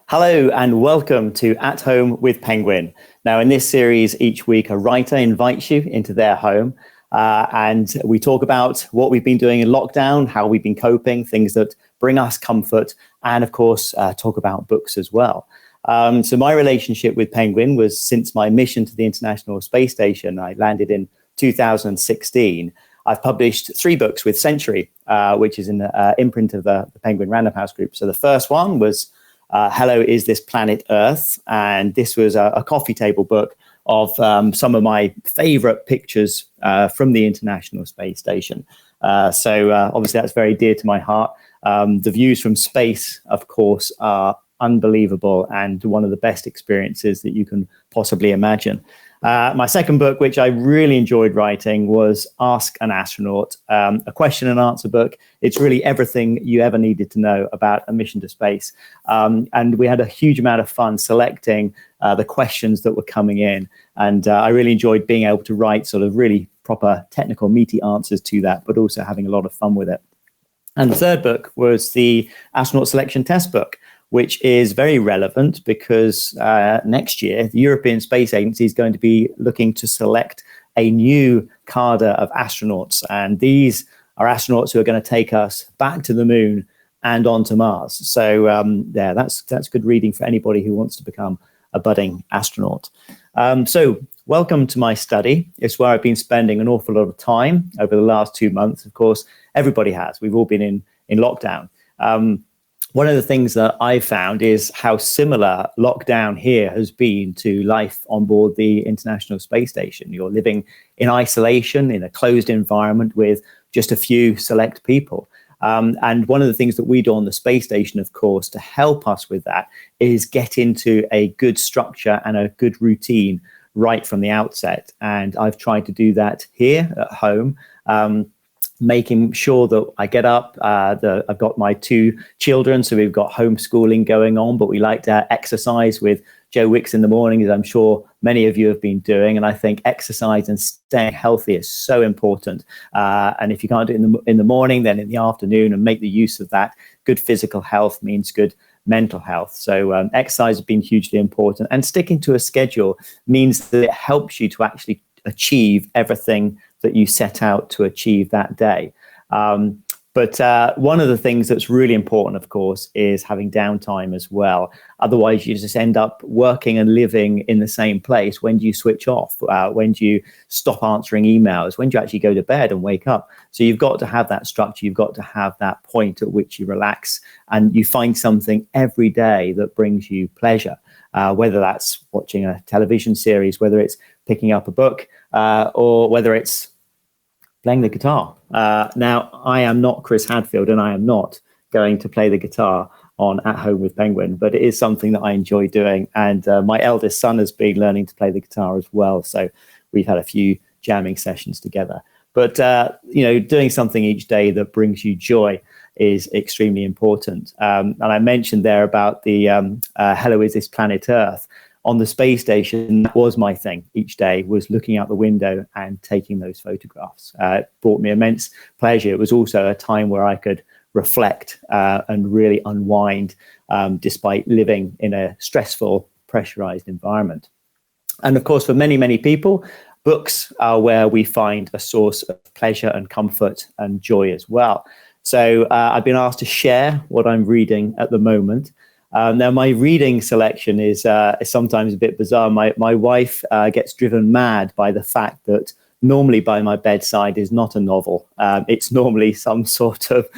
Hello and welcome to At Home with Penguin. Now, in this series, each week a writer invites you into their home and we talk about what we've been doing in lockdown, how we've been coping, things that bring us comfort, and of course, talk about books as well. So my relationship with Penguin was since my mission to the International Space Station. I landed in 2016. I've published 3 books with Century, which is an imprint of the Penguin Random House Group. So the first one was Hello, Is This Planet Earth? And this was a coffee table book of some of my favorite pictures from the International Space Station. So obviously that's very dear to my heart. The views from space, of course, are unbelievable and one of the best experiences that you can possibly imagine. My second book, which I really enjoyed writing, was Ask an Astronaut, a question and answer book. It's really everything you ever needed to know about a mission to space. And we had a huge amount of fun selecting the questions that were coming in. And I really enjoyed being able to write sort of really proper technical, meaty answers to that, but also having a lot of fun with it. And the third book was the Astronaut Selection Test book, which is very relevant because next year, the European Space Agency is going to be looking to select a new cadre of astronauts. And these are astronauts who are going to take us back to the moon and onto Mars. So that's good reading for anybody who wants to become a budding astronaut. So welcome to my study. It's where I've been spending an awful lot of time over the last 2 months. Of course, everybody has. We've all been in lockdown. One of the things that I found is how similar lockdown here has been to life on board the International Space Station. You're living in isolation in a closed environment with just a few select people. And one of the things that we do on the space station, of course, to help us with that is get into a good structure and a good routine right from the outset. And I've tried to do that here at home. Making sure that I get up. I've got my 2 children, so we've got homeschooling going on, but we like to exercise with Joe Wicks in the morning, as I'm sure many of you have been doing. And I think exercise and staying healthy is so important. And if you can't do it in the morning, then in the afternoon, and make the use of that. Good physical health means good mental health. So exercise has been hugely important. And sticking to a schedule means that it helps you to actually achieve everything that you set out to achieve that day. But one of the things that's really important, of course, is having downtime as well. Otherwise, you just end up working and living in the same place. When do you switch off? When do you stop answering emails? When do you actually go to bed and wake up? So you've got to have that structure. You've got to have that point at which you relax and you find something every day that brings you pleasure, whether that's watching a television series, whether it's picking up a book, or whether it's playing the guitar. Now, I am not Chris Hadfield, and I am not going to play the guitar on At Home with Penguin, but it is something that I enjoy doing. And my eldest son has been learning to play the guitar as well. So we've had a few jamming sessions together. But, doing something each day that brings you joy is extremely important. And I mentioned there about the Hello, Is This Planet Earth? On the space station, that was my thing each day, was looking out the window and taking those photographs. It brought me immense pleasure. It was also a time where I could reflect and really unwind despite living in a stressful, pressurized environment. And of course, for many, many people, books are where we find a source of pleasure and comfort and joy as well. So I've been asked to share what I'm reading at the moment. Now, my reading selection is sometimes a bit bizarre. My wife gets driven mad by the fact that normally by my bedside is not a novel. It's normally some sort of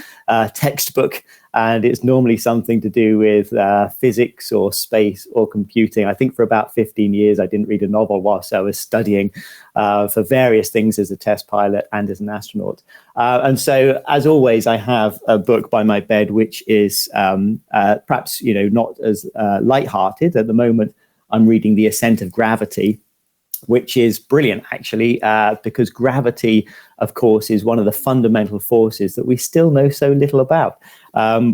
textbook, and it's normally something to do with physics or space or computing. I think for about 15 years, I didn't read a novel whilst I was studying for various things as a test pilot and as an astronaut. And so, as always, I have a book by my bed, which is perhaps, not as lighthearted. At the moment, I'm reading The Ascent of Gravity, which is brilliant, actually, because gravity, of course, is one of the fundamental forces that we still know so little about.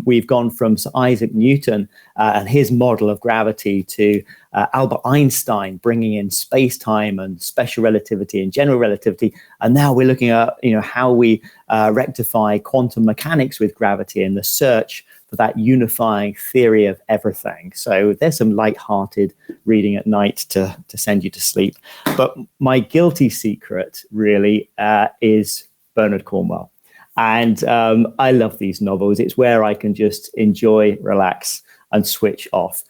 We've gone from Sir Isaac Newton and his model of gravity to Albert Einstein bringing in space-time and special relativity and general relativity. And now we're looking at how we rectify quantum mechanics with gravity and the search for that unifying theory of everything. So there's some light-hearted reading at night to send you to sleep. But my guilty secret really is Bernard Cornwell. And I love these novels. It's where I can just enjoy, relax, and switch off.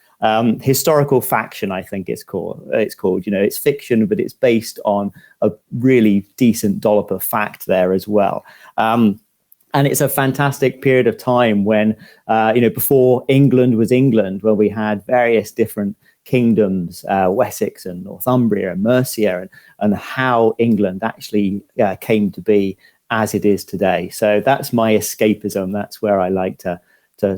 Historical faction, I think it's called. It's fiction, but it's based on a really decent dollop of fact there as well. And it's a fantastic period of time when, before England was England, where we had various different kingdoms, Wessex and Northumbria and Mercia, and how England actually came to be as it is today. So that's my escapism. That's where I like to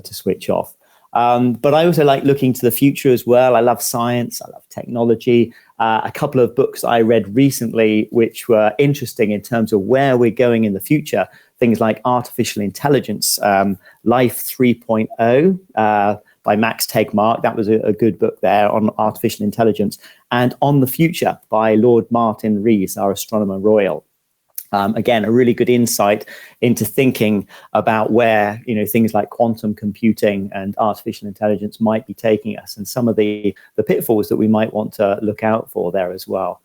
switch off. But I also like looking to the future as well. I love science. I love technology. A couple of books I read recently, which were interesting in terms of where we're going in the future. Things like Artificial Intelligence, Life 3.0 by Max Tegmark. That was a good book there on artificial intelligence. And On the Future by Lord Martin Rees, our Astronomer Royal. Again, a really good insight into thinking about where things like quantum computing and artificial intelligence might be taking us, and some of the pitfalls that we might want to look out for there as well.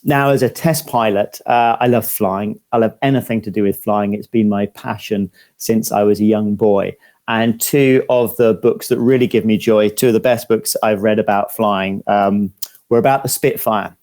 Now, as a test pilot, I love flying. I love anything to do with flying. It's been my passion since I was a young boy. And two of the books that really give me joy, two of the best books I've read about flying, were about the Spitfire.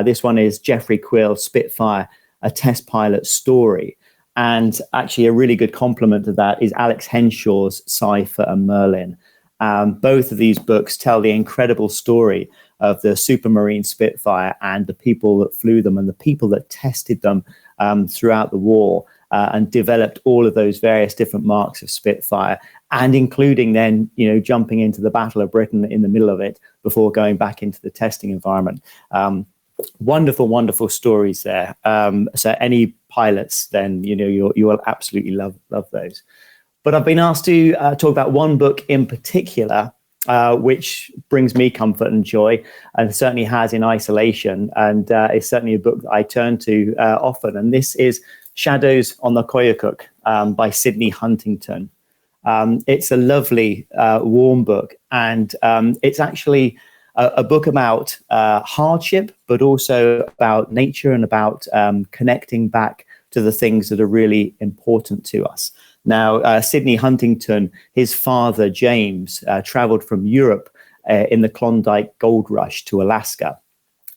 This one is Geoffrey Quill's Spitfire, a test pilot story. And actually a really good complement to that is Alex Henshaw's Cypher and Merlin. Both of these books tell the incredible story of the Supermarine Spitfire and the people that flew them and the people that tested them throughout the war and developed all of those various different marks of Spitfire, and including then, jumping into the Battle of Britain in the middle of it before going back into the testing environment. Wonderful, wonderful stories there. So any pilots, then you will absolutely love those. But I've been asked to talk about one book in particular, which brings me comfort and joy, and certainly has in isolation. And it's certainly a book that I turn to often. And this is Shadows on the Koyukuk by Sydney Huntington. It's a lovely, warm book, and it's actually a book about hardship, but also about nature and about connecting back to the things that are really important to us. Now, Sydney Huntington, his father, James, traveled from Europe in the Klondike Gold Rush to Alaska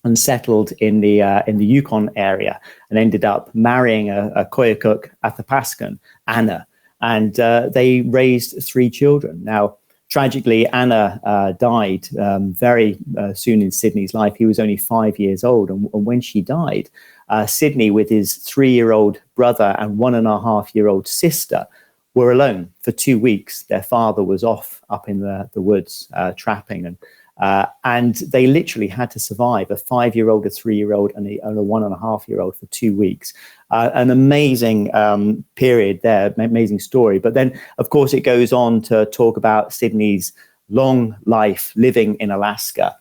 and settled in the Yukon area, and ended up marrying a Koyukuk Athapascan, Anna, and they raised 3 children. Now, tragically, Anna died very soon in Sydney's life. He was only 5 years old. And when she died, Sydney, with his 3-year-old brother and 1.5-year-old sister, were alone for 2 weeks. Their father was off up in the woods trapping. And they literally had to survive, a 5-year-old, a 3-year-old, and a 1.5-year-old for 2 weeks. An amazing period there, amazing story. But then, of course, it goes on to talk about Sydney's long life living in Alaska.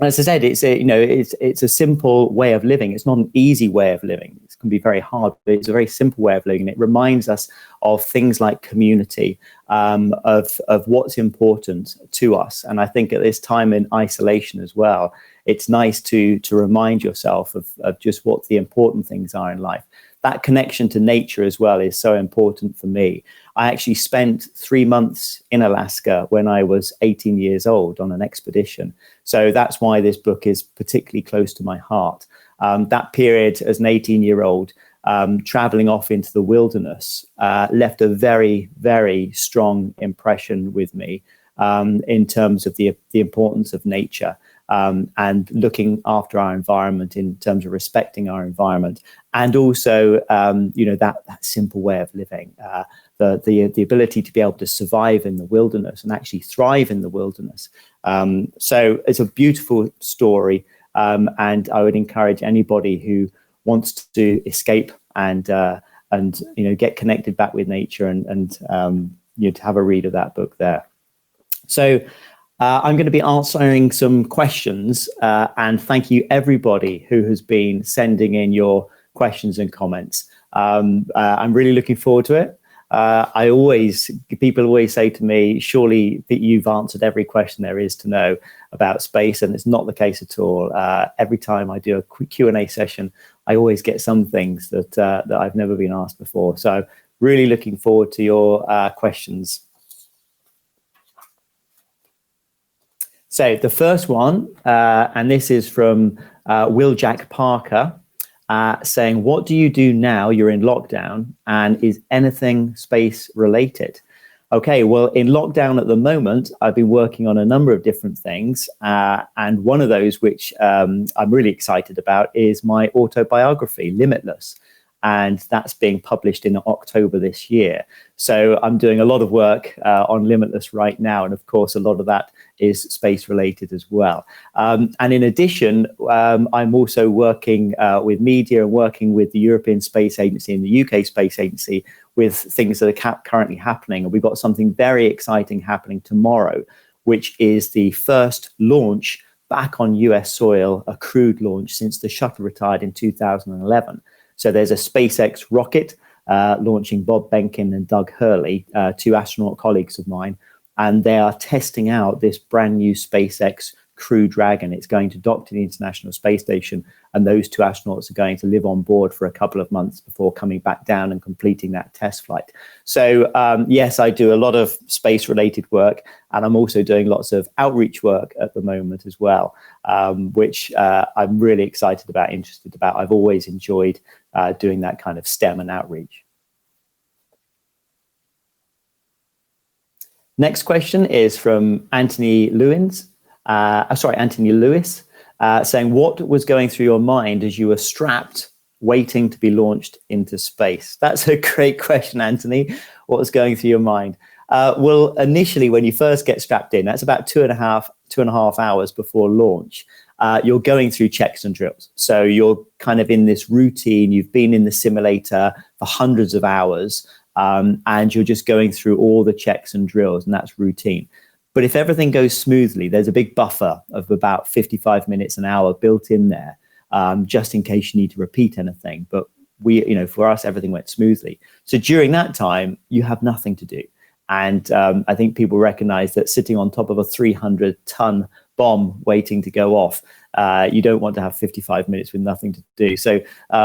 As I said, it's a simple way of living. It's not an easy way of living. It can be very hard, but it's a very simple way of living. It reminds us of things like community, of what's important to us. And I think at this time in isolation as well, it's nice to remind yourself of just what the important things are in life. That connection to nature as well is so important for me. I actually spent 3 months in Alaska when I was 18 years old on an expedition. So that's why this book is particularly close to my heart. That period as an 18-year-old, traveling off into the wilderness, left a very, very strong impression with me in terms of the importance of nature. And looking after our environment in terms of respecting our environment, and also, that simple way of living, the ability to be able to survive in the wilderness and actually thrive in the wilderness. So it's a beautiful story, and I would encourage anybody who wants to escape and get connected back with nature and to have a read of that book there. So. I'm going to be answering some questions, and thank you everybody who has been sending in your questions and comments. I'm really looking forward to it. People always say to me, surely that you've answered every question there is to know about space, and it's not the case at all. Every time I do a quick Q&A session, I always get some things that I've never been asked before. So really looking forward to your questions. So the first one, and this is from Will Jack Parker, saying, what do you do now you're in lockdown, and is anything space related? Okay, well, in lockdown at the moment, I've been working on a number of different things. And one of those, which I'm really excited about, is my autobiography, Limitless. And that's being published in October this year. So I'm doing a lot of work on Limitless right now. And of course, a lot of that is space related as well. And in addition, I'm also working with media and working with the European Space Agency and the UK Space Agency with things that are currently happening. And we've got something very exciting happening tomorrow, which is the first launch back on US soil, a crewed launch since the shuttle retired in 2011. So there's a SpaceX rocket launching Bob Behnken and Doug Hurley, two astronaut colleagues of mine, and they are testing out this brand new SpaceX Crew Dragon. It's going to dock to the International Space Station, and those two astronauts are going to live on board for a couple of months before coming back down and completing that test flight. So yes, I do a lot of space related work, and I'm also doing lots of outreach work at the moment as well, which I'm really excited about, interested about. I've always enjoyed doing that kind of STEM and outreach. Next question is from Anthony Lewis, saying, what was going through your mind as you were strapped, waiting to be launched into space? That's a great question, Anthony. What was going through your mind? Well, initially, when you first get strapped in, that's about two and a half hours before launch. You're going through checks and drills. So you're kind of in this routine. You've been in the simulator for hundreds of hours, and you're just going through all the checks and drills, and that's routine. But if everything goes smoothly, there's a big buffer of about 55 minutes, an hour built in there, just in case you need to repeat anything. But for us, everything went smoothly. So during that time, you have nothing to do. And I think people recognize that sitting on top of a 300-ton bomb waiting to go off, you don't want to have 55 minutes with nothing to do. So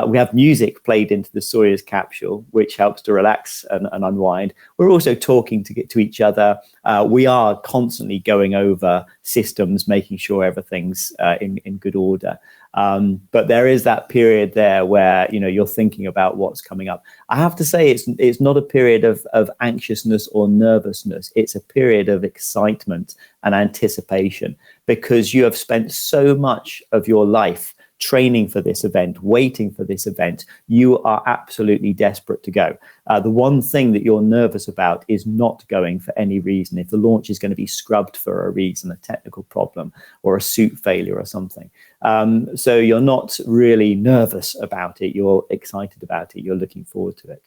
we have music played into the Soyuz capsule, which helps to relax and unwind. We're also talking to each other. We are constantly going over systems, making sure everything's in good order. But there is that period there where you're thinking about what's coming up. I have to say it's not a period of anxiousness or nervousness. It's a period of excitement and anticipation, because you have spent so much of your life training for this event, waiting for this event. You are absolutely desperate to go. The one thing that you're nervous about is not going for any reason. If the launch is going to be scrubbed for a reason, a technical problem or a suit failure or something. So you're not really nervous about it. You're excited about it. You're looking forward to it.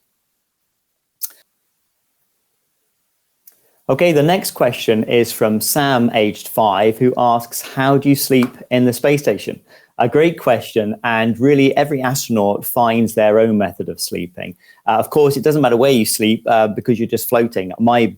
Okay, the next question is from Sam, aged 5, who asks, how do you sleep in the space station? A great question, and really every astronaut finds their own method of sleeping. Of course, it doesn't matter where you sleep because you're just floating. My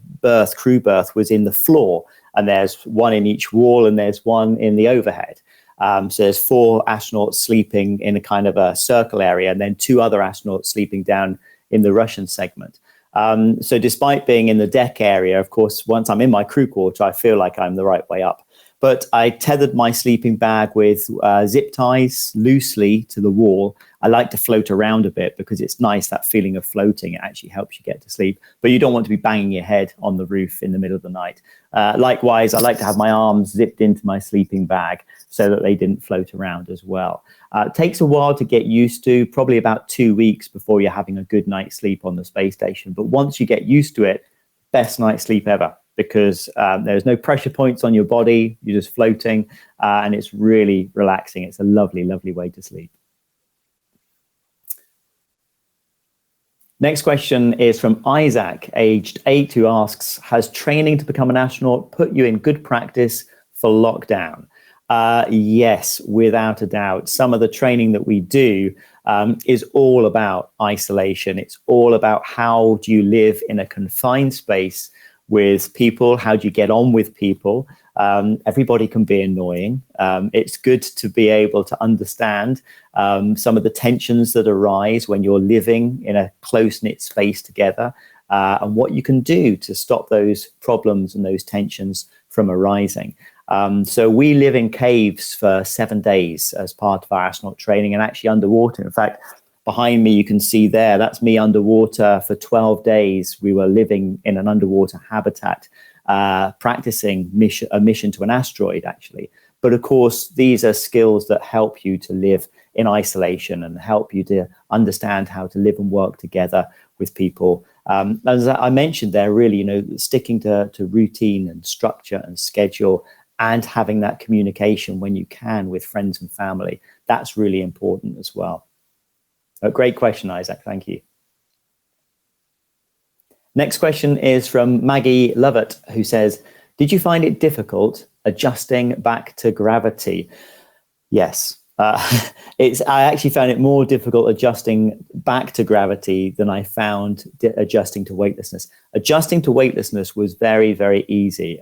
crew berth, was in the floor, and there's one in each wall and there's one in the overhead. So there's 4 astronauts sleeping in a kind of a circle area, and then 2 other astronauts sleeping down in the Russian segment. So despite being in the deck area, of course, once I'm in my crew quarter, I feel like I'm the right way up. But I tethered my sleeping bag with zip ties loosely to the wall. I like to float around a bit because it's nice, that feeling of floating. It actually helps you get to sleep. But you don't want to be banging your head on the roof in the middle of the night. Likewise, I like to have my arms zipped into my sleeping bag so that they didn't float around as well. It takes a while to get used to, probably about 2 weeks before you're having a good night's sleep on the space station. But once you get used to it, best night's sleep ever, because there's no pressure points on your body. You're just floating, and it's really relaxing. It's a lovely, lovely way to sleep. Next question is from Isaac, aged 8, who asks, has training to become an astronaut put you in good practice for lockdown? Yes, without a doubt. Some of the training that we do is all about isolation. It's all about how do you live in a confined space with people? How do you get on with people? Everybody can be annoying. It's good to be able to understand some of the tensions that arise when you're living in a close-knit space together, and what you can do to stop those problems and those tensions from arising. So we live in caves for 7 days as part of our astronaut training, and actually underwater. In fact, behind me, you can see there, that's me underwater for 12 days. We were living in an underwater habitat, practicing a mission to an asteroid, actually. But of course, these are skills that help you to live in isolation and help you to understand how to live and work together with people. As I mentioned there, really, sticking to routine and structure and schedule, and having that communication when you can with friends and family. That's really important as well. A great question, Isaac. Thank you. Next question is from Maggie Lovett, who says, did you find it difficult adjusting back to gravity? Yes. I actually found it more difficult adjusting back to gravity than I found adjusting to weightlessness. Adjusting to weightlessness was very, very easy.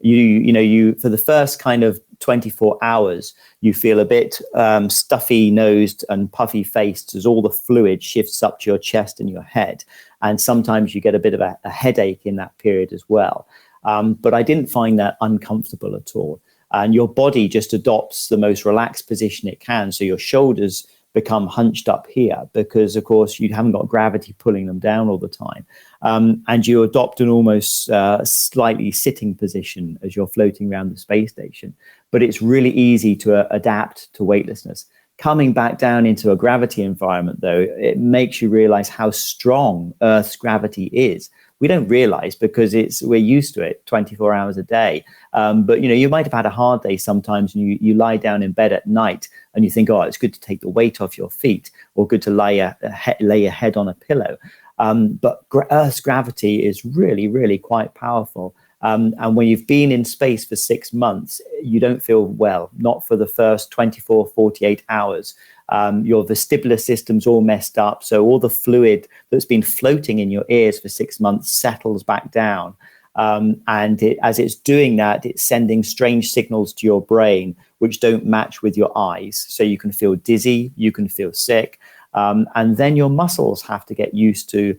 You for the first kind of 24 hours, you feel a bit stuffy-nosed and puffy-faced as all the fluid shifts up to your chest and your head. And sometimes you get a bit of a headache in that period as well. But I didn't find that uncomfortable at all. And your body just adopts the most relaxed position it can. So your shoulders become hunched up here because, of course, you haven't got gravity pulling them down all the time. And you adopt an almost slightly sitting position as you're floating around the space station. But it's really easy to adapt to weightlessness. Coming back down into a gravity environment, though, it makes you realize how strong Earth's gravity is. We don't realize because we're used to it 24 hours a day. But, you might have had a hard day sometimes, and you lie down in bed at night and you think, oh, it's good to take the weight off your feet, or good to lay your head on a pillow. But Earth's gravity is really, really quite powerful. And when you've been in space for 6 months, you don't feel well, not for the first 24, 48 hours. Your vestibular system's all messed up. So all the fluid that's been floating in your ears for 6 months settles back down. And as it's doing that, it's sending strange signals to your brain, which don't match with your eyes. So you can feel dizzy, you can feel sick. And then your muscles have to get used to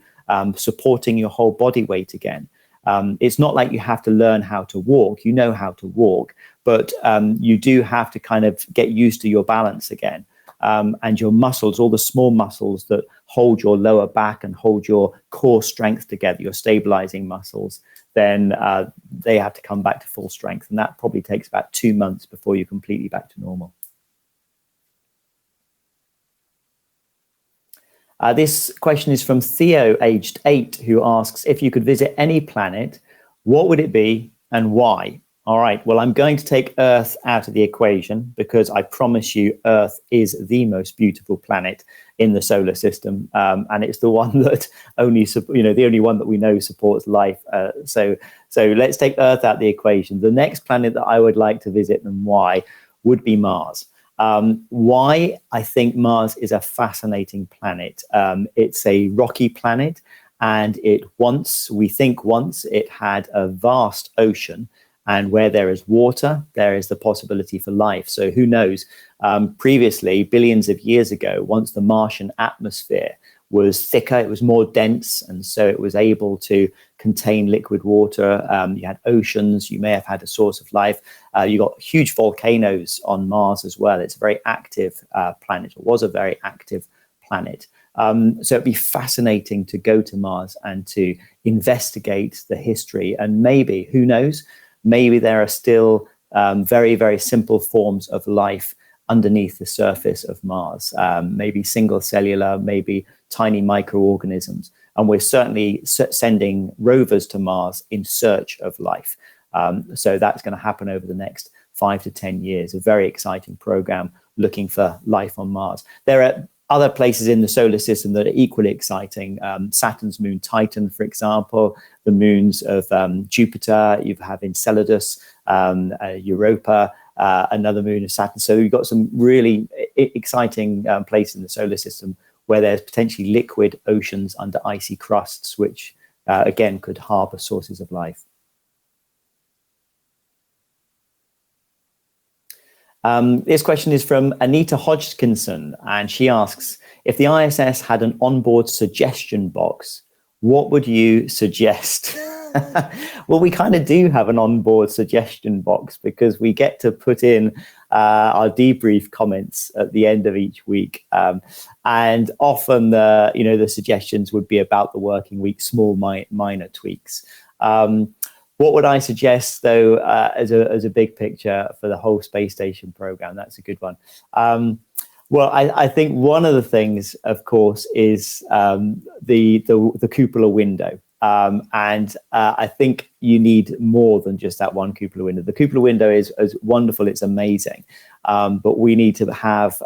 supporting your whole body weight again. It's not like you have to learn how to walk. You know how to walk, but you do have to kind of get used to your balance again. And your muscles, all the small muscles that hold your lower back and hold your core strength together, your stabilizing muscles, then they have to come back to full strength. And that probably takes about 2 months before you're completely back to normal. This question is from Theo, aged 8, who asks, if you could visit any planet, what would it be and why? All right, well, I'm going to take Earth out of the equation because I promise you Earth is the most beautiful planet in the solar system. And it's the one that the only one that we know supports life. So let's take Earth out of the equation. The next planet that I would like to visit and why would be Mars. Why? I think Mars is a fascinating planet. It's a rocky planet, and we think once it had a vast ocean, and where there is water, there is the possibility for life. So who knows? Previously, billions of years ago, once the Martian atmosphere was thicker, it was more dense, and so it was able to contain liquid water. You had oceans, you may have had a source of life. You got huge volcanoes on Mars as well. It's a very active planet, or was a very active planet. So it'd be fascinating to go to Mars and to investigate the history. And maybe, who knows, maybe there are still very, very simple forms of life underneath the surface of Mars, maybe single cellular, maybe tiny microorganisms. And we're certainly sending rovers to Mars in search of life. So that's going to happen over the next 5 to 10 years, a very exciting program looking for life on Mars. There are other places in the solar system that are equally exciting. Saturn's moon Titan, for example, the moons of Jupiter, you have Enceladus, Europa, another moon of Saturn. So we've got some really exciting places in the solar system where there's potentially liquid oceans under icy crusts, which again could harbor sources of life. This question is from Anita Hodgkinson, and she asks, if the ISS had an onboard suggestion box, what would you suggest? Well, we kind of do have an onboard suggestion box because we get to put in our debrief comments at the end of each week. And often the suggestions would be about the working week, small minor tweaks. What would I suggest, though, as a big picture for the whole space station program? That's a good one. Well, I think one of the things, of course, is the cupola window. And I think you need more than just that one cupola window. The cupola window is wonderful. It's amazing. But we need to have,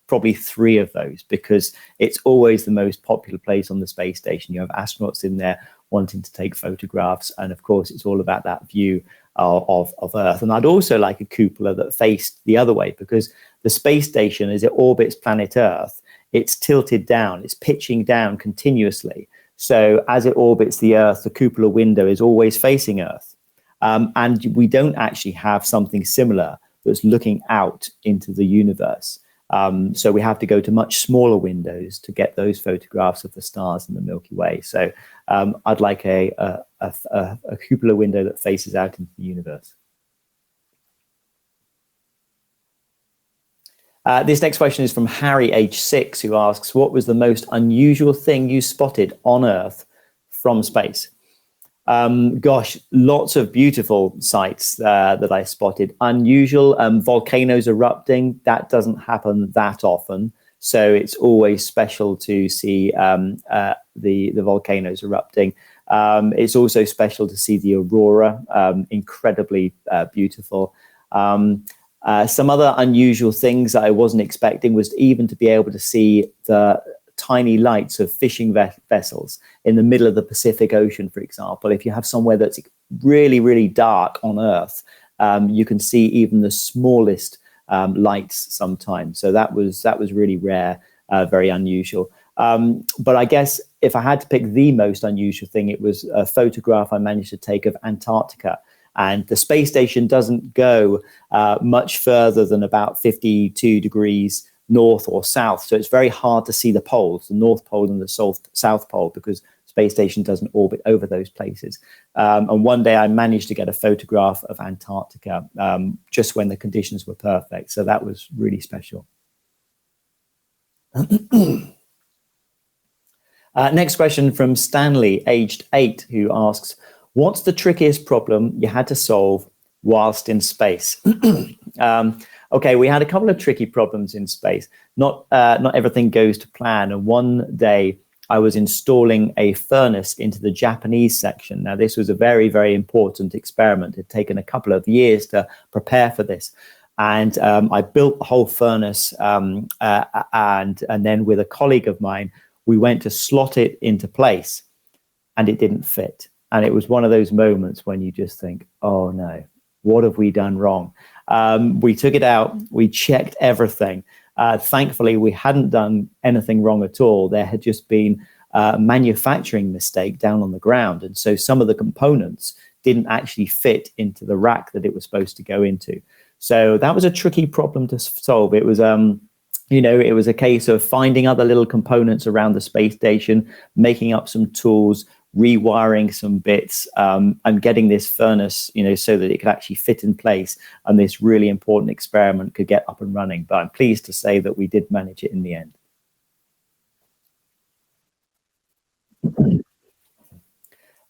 probably 3 of those, because it's always the most popular place on the space station. You have astronauts in there wanting to take photographs. And of course, it's all about that view of Earth. And I'd also like a cupola that faced the other way, because the space station, as it orbits planet Earth, it's tilted down, it's pitching down continuously. So as it orbits the Earth, the cupola window is always facing Earth. And we don't actually have something similar that's looking out into the universe. So we have to go to much smaller windows to get those photographs of the stars in the Milky Way. So I'd like a cupola window that faces out into the universe. This next question is from Harry, age 6, who asks, what was the most unusual thing you spotted on Earth from space? Gosh, lots of beautiful sights that I spotted. Unusual, volcanoes erupting. That doesn't happen that often. So it's always special to see the volcanoes erupting. It's also special to see the aurora, incredibly beautiful. Some other unusual things that I wasn't expecting was even to be able to see the tiny lights of fishing vessels in the middle of the Pacific Ocean, for example. If you have somewhere that's really, really dark on Earth, you can see even the smallest lights sometimes. So that was really rare, very unusual. But I guess if I had to pick the most unusual thing, it was a photograph I managed to take of Antarctica. And the space station doesn't go much further than about 52 degrees north or south. So it's very hard to see the poles, the North Pole and the South Pole, because space station doesn't orbit over those places. And one day I managed to get a photograph of Antarctica just when the conditions were perfect. So that was really special. Next question from Stanley, aged 8, who asks, what's the trickiest problem you had to solve whilst in space? Okay, we had a couple of tricky problems in space. Not everything goes to plan. And one day I was installing a furnace into the Japanese section. Now, this was a very, very important experiment. It had taken a couple of years to prepare for this. And I built the whole furnace. And then with a colleague of mine, we went to slot it into place, and it didn't fit. And it was one of those moments when you just think, oh no, what have we done wrong? We took it out, we checked everything. Thankfully, we hadn't done anything wrong at all. There had just been a manufacturing mistake down on the ground. And so some of the components didn't actually fit into the rack that it was supposed to go into. So that was a tricky problem to solve. It was, it was a case of finding other little components around the space station, making up some tools, rewiring some bits, and getting this furnace, so that it could actually fit in place, and this really important experiment could get up and running. But I'm pleased to say that we did manage it in the end.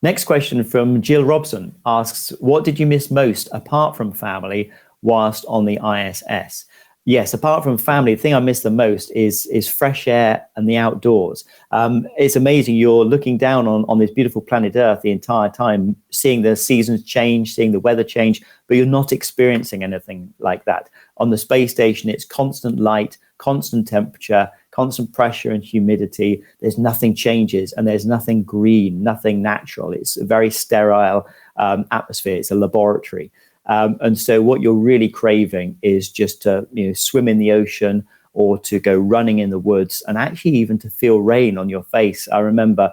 Next question from Jill Robson asks, what did you miss most apart from family whilst on the ISS? Yes, apart from family, the thing I miss the most is fresh air and the outdoors. It's amazing. You're looking down on this beautiful planet Earth the entire time, seeing the seasons change, seeing the weather change, but you're not experiencing anything like that. On the space station, it's constant light, constant temperature, constant pressure and humidity. There's nothing changes, and there's nothing green, nothing natural. It's a very sterile atmosphere. It's a laboratory. And so what you're really craving is just to swim in the ocean or to go running in the woods, and actually even to feel rain on your face. I remember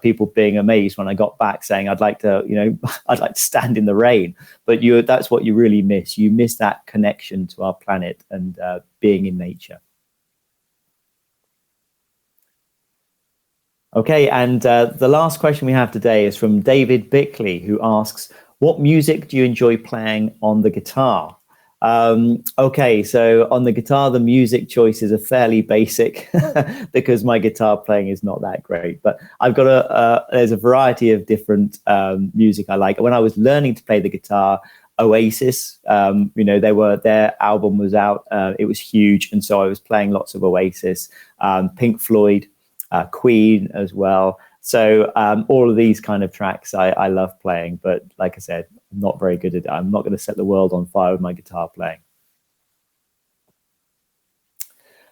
people being amazed when I got back, saying, I'd like to I'd like to stand in the rain. But that's what you really miss. You miss that connection to our planet and being in nature. Okay, and the last question we have today is from David Bickley, who asks, what music do you enjoy playing on the guitar? Okay, so on the guitar, the music choices are fairly basic because my guitar playing is not that great. But I've got there's a variety of different music I like. When I was learning to play the guitar, Oasis, their album was out. It was huge, and so I was playing lots of Oasis, Pink Floyd, Queen as well. So all of these kind of tracks I love playing, but like I said, I'm not very good at it. I'm not going to set the world on fire with my guitar playing.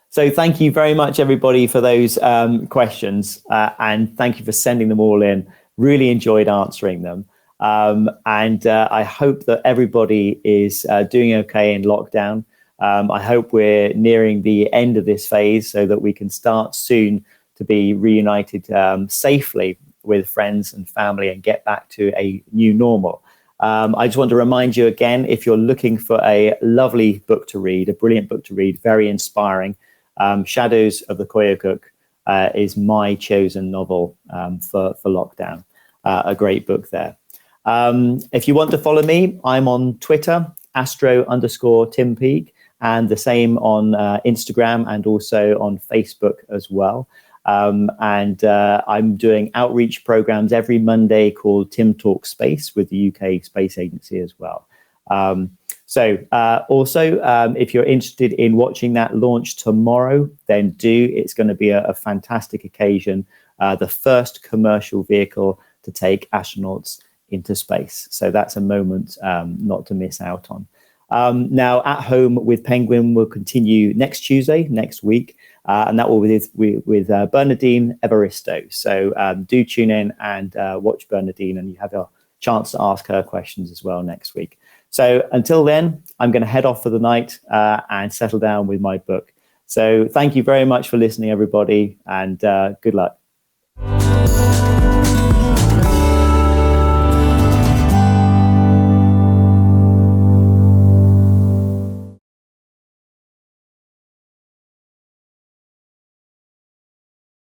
So thank you very much, everybody, for those questions, and thank you for sending them all in. Really enjoyed answering them. And I hope that everybody is doing okay in lockdown. I hope we're nearing the end of this phase so that we can start soon to be reunited safely with friends and family and get back to a new normal. I just want to remind you again, if you're looking for a lovely book to read, a brilliant book to read, very inspiring, Shadows of the Koyukuk is my chosen novel for lockdown. A great book there. If you want to follow me, I'm on Twitter, @astro_Tim Peake, and the same on Instagram and also on Facebook as well. And I'm doing outreach programs every Monday called Tim Talk Space with the UK Space Agency as well. Also, if you're interested in watching that launch tomorrow, then do. It's going to be a fantastic occasion. The first commercial vehicle to take astronauts into space. So that's a moment not to miss out on. Now, At Home with Penguin will continue next Tuesday, next week. And that will be with Bernadine Evaristo. So do tune in and watch Bernadine, and you have a chance to ask her questions as well next week. So until then, I'm going to head off for the night and settle down with my book. So thank you very much for listening, everybody, and good luck.